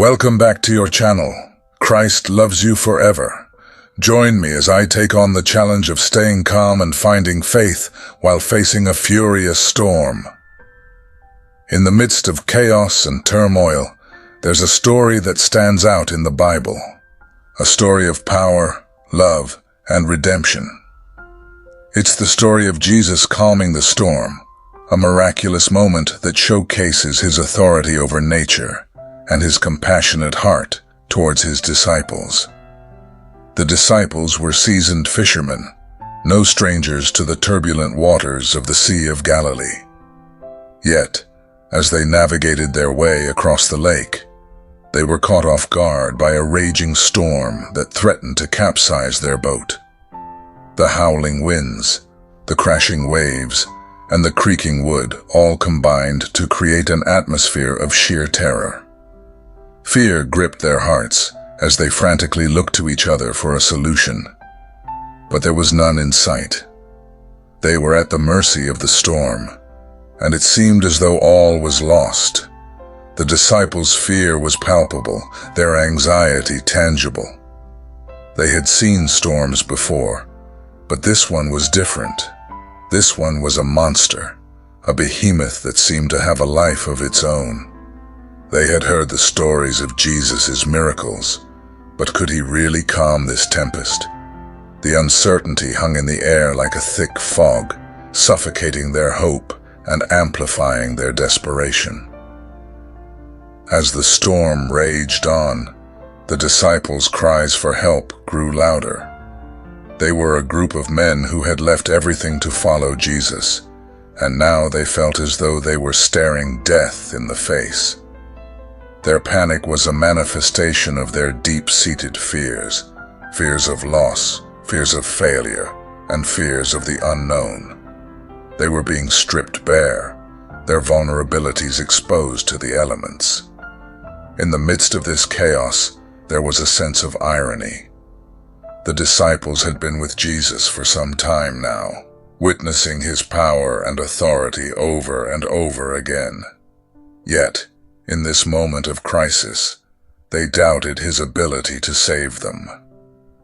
Welcome back to your channel. Christ loves you forever. Join me as I take on the challenge of staying calm and finding faith while facing a furious storm. In the midst of chaos and turmoil, there's a story that stands out in the Bible. A story of power, love, and redemption. It's the story of Jesus calming the storm, a miraculous moment that showcases his authority over nature and his compassionate heart towards his disciples. The disciples were seasoned fishermen, no strangers to the turbulent waters of the Sea of Galilee. Yet, as they navigated their way across the lake, they were caught off guard by a raging storm that threatened to capsize their boat. The howling winds, the crashing waves, and the creaking wood all combined to create an atmosphere of sheer terror. Fear gripped their hearts as they frantically looked to each other for a solution. But there was none in sight. They were at the mercy of the storm, and it seemed as though all was lost. The disciples' fear was palpable, their anxiety tangible. They had seen storms before, but this one was different. This one was a monster, a behemoth that seemed to have a life of its own. They had heard the stories of Jesus' miracles, but could he really calm this tempest? The uncertainty hung in the air like a thick fog, suffocating their hope and amplifying their desperation. As the storm raged on, the disciples' cries for help grew louder. They were a group of men who had left everything to follow Jesus, and now they felt as though they were staring death in the face. Their panic was a manifestation of their deep-seated fears, fears of loss, fears of failure, and fears of the unknown. They were being stripped bare, their vulnerabilities exposed to the elements. In the midst of this chaos, there was a sense of irony. The disciples had been with Jesus for some time now, witnessing his power and authority over and over again. Yet, in this moment of crisis, they doubted his ability to save them.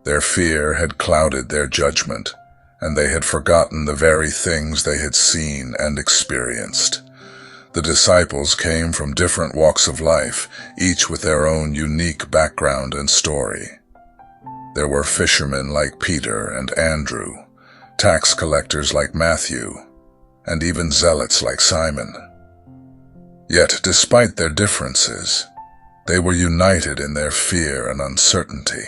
Their fear had clouded their judgment, and they had forgotten the very things they had seen and experienced. The disciples came from different walks of life, each with their own unique background and story. There were fishermen like Peter and Andrew, tax collectors like Matthew, and even zealots like Simon. Yet, despite their differences, they were united in their fear and uncertainty.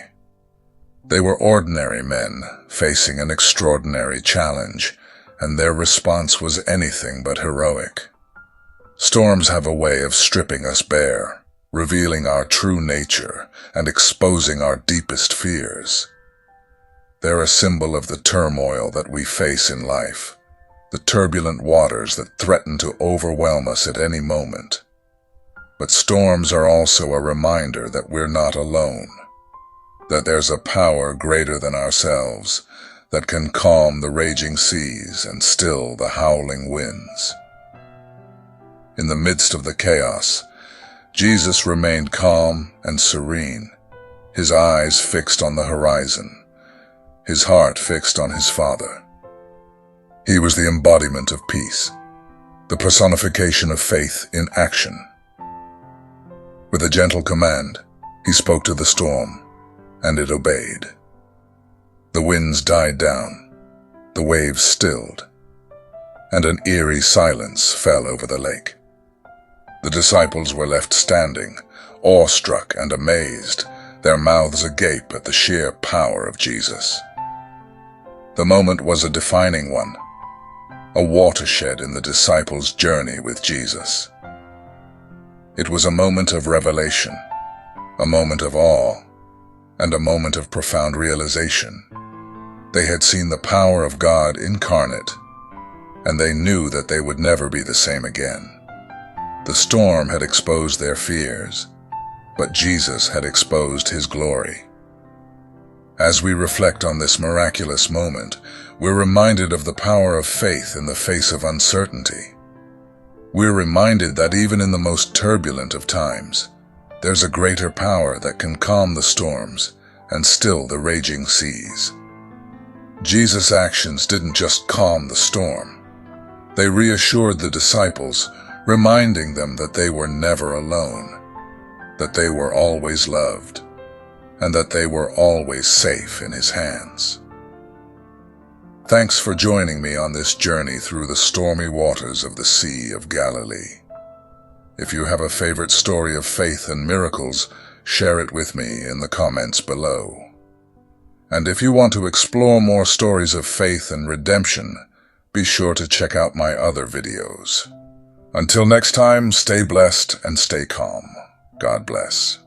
They were ordinary men facing an extraordinary challenge, and their response was anything but heroic. Storms have a way of stripping us bare, revealing our true nature and exposing our deepest fears. They're a symbol of the turmoil that we face in life, the turbulent waters that threaten to overwhelm us at any moment. But storms are also a reminder that we're not alone, that there's a power greater than ourselves that can calm the raging seas and still the howling winds. In the midst of the chaos, Jesus remained calm and serene, his eyes fixed on the horizon, his heart fixed on his Father. He was the embodiment of peace, the personification of faith in action. With a gentle command, he spoke to the storm, and it obeyed. The winds died down, the waves stilled, and an eerie silence fell over the lake. The disciples were left standing, awestruck and amazed, their mouths agape at the sheer power of Jesus. The moment was a defining one, a watershed in the disciples' journey with Jesus. It was a moment of revelation, a moment of awe, and a moment of profound realization. They had seen the power of God incarnate, and they knew that they would never be the same again. The storm had exposed their fears, but Jesus had exposed his glory. As we reflect on this miraculous moment, we're reminded of the power of faith in the face of uncertainty. We're reminded that even in the most turbulent of times, There's a greater power that can calm the storms and still the raging seas. Jesus' actions didn't just calm the storm. They reassured the disciples, reminding them that they were never alone, that they were always loved, and that they were always safe in His hands. Thanks for joining me on this journey through the stormy waters of the Sea of Galilee. If you have a favorite story of faith and miracles, share it with me in the comments below. And if you want to explore more stories of faith and redemption, be sure to check out my other videos. Until next time, stay blessed and stay calm. God bless.